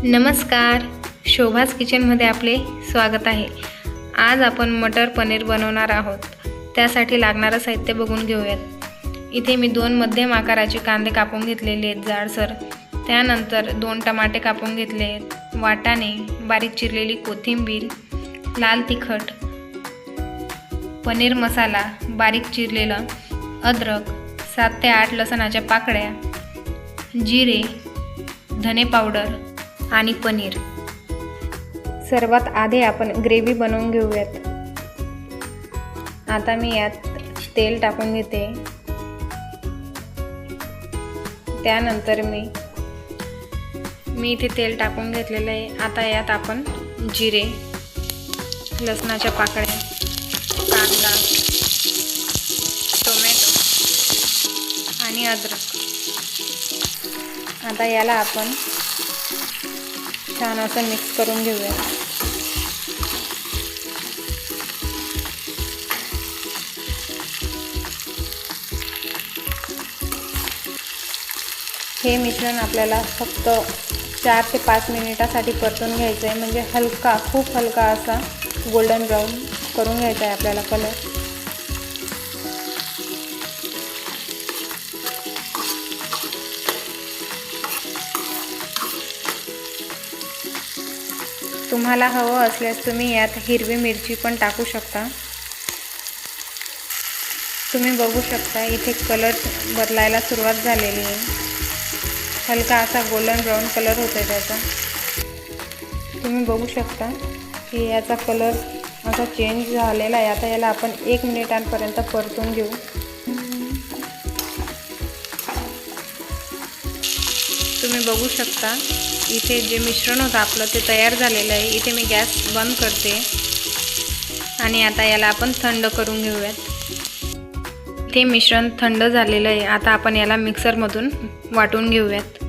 नमस्कार, शोभाज किचनमध्ये आपले स्वागत आहे। आज आपण मटर पनीर बनवणार आहोत। त्यासाठी लागणारे साहित्य बघून घेऊयात। इथे मी 2 मध्यम आकाराचे कांदे कापून घेतलेले आहेत जाडसर। त्यानंतर 2 टमाटे कापून घेतले आहेत, वाटाणे, बारीक चिरलेली कोथिंबीर, लाल तिखट, पनीर मसाला, बारीक चिरलेला अद्रक, 7 ते 8 लसणाच्या पाकळ्या, जिरे, धने पावडर आणि पनीर। सर्वात आधी आपण ग्रेव्ही बनवून घेऊयात। आता मी यात तेल टाकून घेते। त्यानंतर मी इथे तेल टाकून घेतलेले आहे। आता यात आपण जिरे, लसणाच्या पाकळ्या, कांदा, टोमॅटो आणि अद्रक, आता याला आपण छान असं मिक्स करून घेऊया। हे मिश्रण आपल्याला फक्त 4 ते 5 मिनिटासाठी परतून घ्यायचं आहे, म्हणजे खूप हलका असा गोल्डन ब्राऊन करून घ्यायचा आहे आपल्याला कलर। तुम्हाला हवं असल्यास तुम्ही यात हिरवी मिरची पण टाकू शकता। तुम्ही बघू शकता इथे कलर बदलायला सुरुवात झालेली आहे। हलका असा गोल्डन ब्राऊन कलर होतोय त्याचा। तुम्ही बघू शकता की याचा कलर असा चेंज झालेला आहे। आता याला आपण 1 मिनिटांपर्यंत परतून घेऊ। तुम्ही बघू शकता इथे जे मिश्रण होतं आपलं ते तयार झालेलं आहे। इथे मी गॅस बंद करते आणि आता याला आपण थंड करून घेऊयात। इथे मिश्रण थंड झालेलं आहे। आता आपण याला मिक्सरमधून वाटून घेऊयात।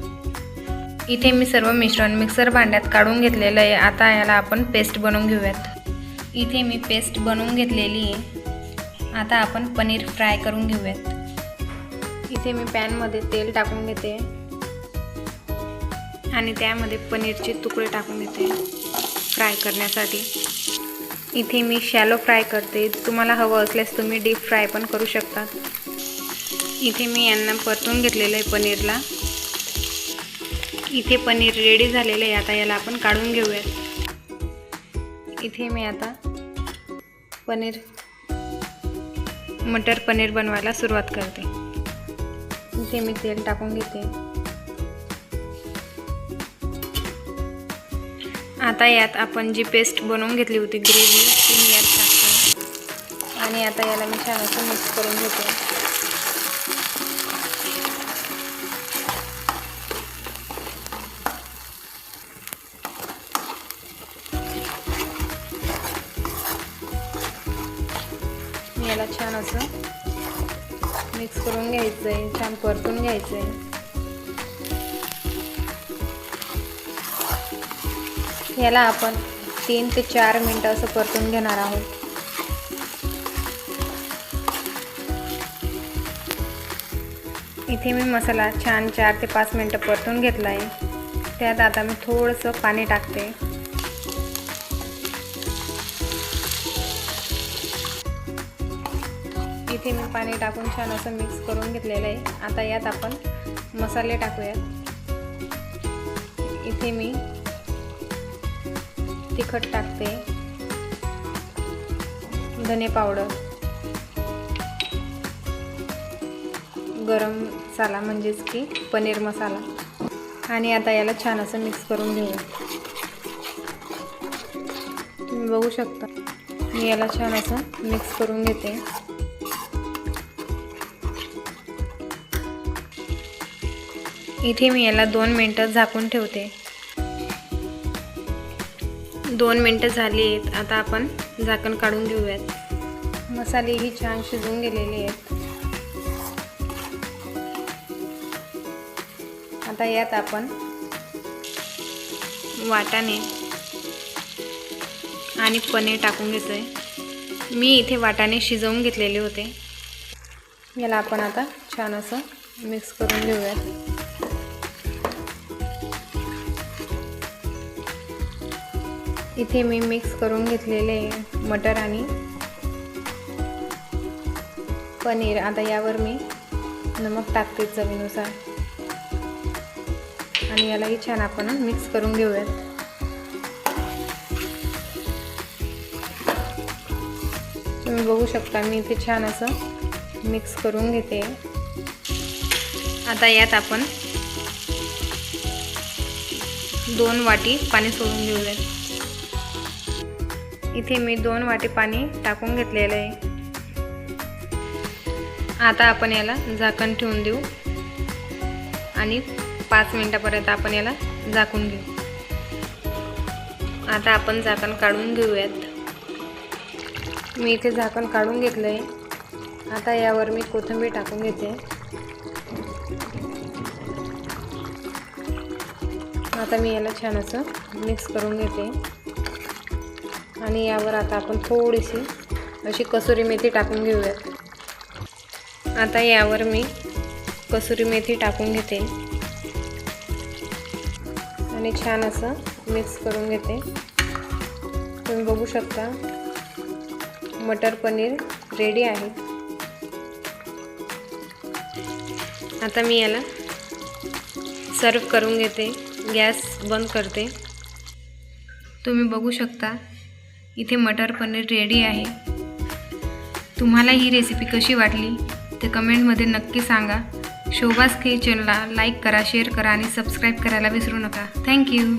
इथे मी सर्व मिश्रण मिक्सर भांड्यात काढून घेतलेलं आहे। आता याला आपण पेस्ट बनवून घेऊयात। इथे मी पेस्ट बनवून घेतलेली आहे। आता आपण पनीर फ्राय करून घेऊयात। इथे मी पॅनमध्ये तेल टाकून घेते आणि त्यामध्ये पनीरचे तुकडे टाकून घेते फ्राय करण्यासाठी। इथे मी शॅलो फ्राय करते, तुम्हाला हवं असल्यास तुम्ही डीप फ्राय पण करू शकता। इथे मी यांना परतून घेतलेलं आहे पनीरला। इथे पनीर रेडी झालेलं आहे। आता याला आपण काढून घेऊयात। इथे मी आता मटर पनीर बनवायला सुरुवात करते। इथे मी तेल टाकून घेते। आता यात आपण जी पेस्ट बनवून घेतली होती ग्रेव्ही ती मी यात टाकते आणि आता याला मी छान असं मिक्स करून घेते। याला छान असं मिक्स करून घ्यायचं आहे, छान परतून घ्यायचं आहे। याला आपण 3 ते 4 मिनिटं असं परतून घेणार आहोत। इथे मी मसाला छान 4 ते 5 मिनिटं परतून घेतला आहे। त्यात आता मी थोडंसं पाणी टाकते। इथे मी पाणी टाकून छान असं मिक्स करून घेतलेलं आहे। आता यात आपण मसाले टाकूयात। इथे मी तिखट टाकते, धने पावडर, गरम मसाला म्हणजेच की पनीर मसाला, आणि आता याला छान असं मिक्स करून घेऊया। तुम्ही बघू शकता मी याला छान असं मिक्स करून घेते। इथे मी याला 2 मिनिटं झाकून ठेवते। 2 मिनिटं झाली आहेत। आता आपण झाकण काढून घेऊयात। मसालेही छान शिजून गेलेले आहेत। आता यात आपण वाटाणे आणि पनीर टाकून घेतोय। मी इथे वाटाणे शिजवून घेतलेले होते। याला आपण आता छान असं मिक्स करून घेऊयात। इथे मी मिक्स करून घेतलेले मटर आणि पनीर. आता यावर मी नमक टाकते चवीनुसार आणि यालाही छान आपण मिक्स करून घेऊयात. तुम्ही बघू शकता मी इथे छान असं मिक्स करून घेते. आता यात आपण 2 वाटी पाणी सोडून घेऊयात. इथे मी 2 वाटी पाणी टाकून घेतलेलं आहे. आता आपण याला झाकण ठेवून देऊ आणि 5 मिनिटापर्यंत आपण याला झाकून घेऊ. आता आपण झाकण काढून घेऊयात. मी इथे झाकण काढून घेतलं आहे. आता यावर मी कोथिंबीर टाकून घेते. आता मी याला छान असं मिक्स करून घेते आणि यावर आता आपण थोडीशी अशी कसुरी मेथी टाकून घेऊयात. आता यावर मी कसुरी मेथी टाकून घेते आणि छान असं मिक्स करून घेते. तुम्ही बघू शकता मटर पनीर रेडी आहे. आता मी याला सर्व करून घेते. गॅस बंद करते. तुम्ही बघू शकता इथे मटर पनीर रेडी आहे. तुम्हाला ही रेसिपी कशी वाटली ते कमेंटमध्ये नक्की सांगा. शोभाज किचनला लाईक करा, शेअर करा आणि सबस्क्राईब करायला विसरू नका. थँक्यू.